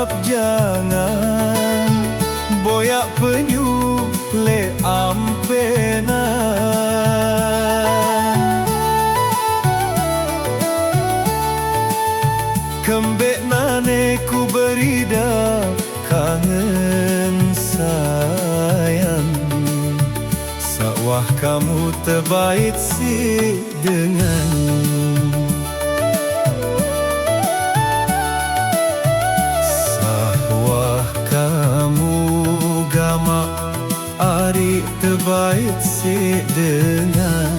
harap jangan boyak penyu le ampena. Kembek nane ku berida kangen sayang, sawah kamu terbaik si dengan. Sawah kamu gamak ari terbaik si dengan.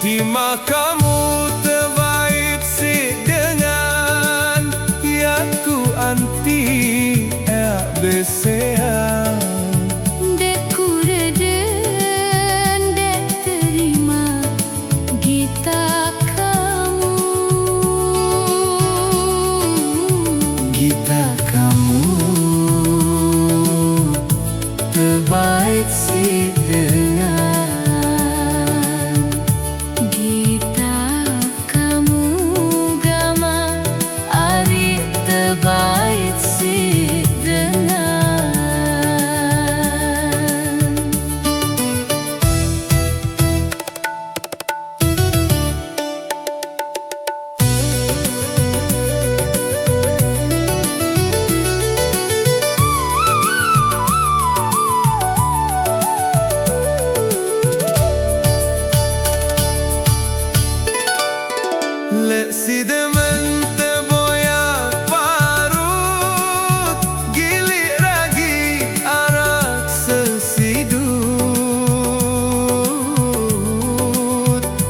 Terima kamu terbaik si dengan ya ku anti ya besean. Dek ku reden, dek terima gita kamu. Gita kamu terbaik si dengan. Lek si demen terboyak parut, gilik ragi arak sesidut.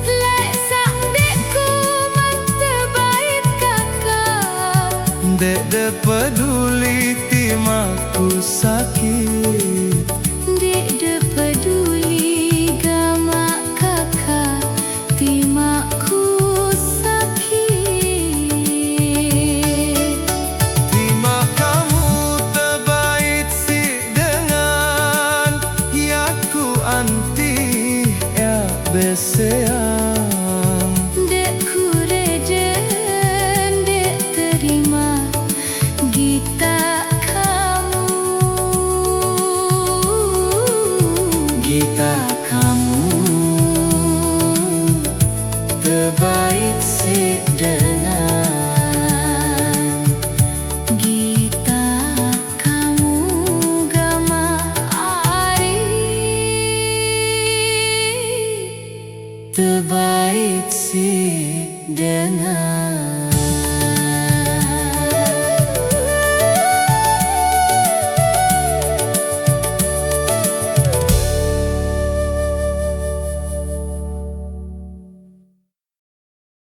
Lek sak dekku man terbaik kakak, Dek de peduli timaku sakit. dek de peduli gamak kakak timakku. Beseang Dek ku reden, dek terima gita kamu. Gita kamu terbaik si dengan. Gita kamu gamak ari Terbaik si dengan.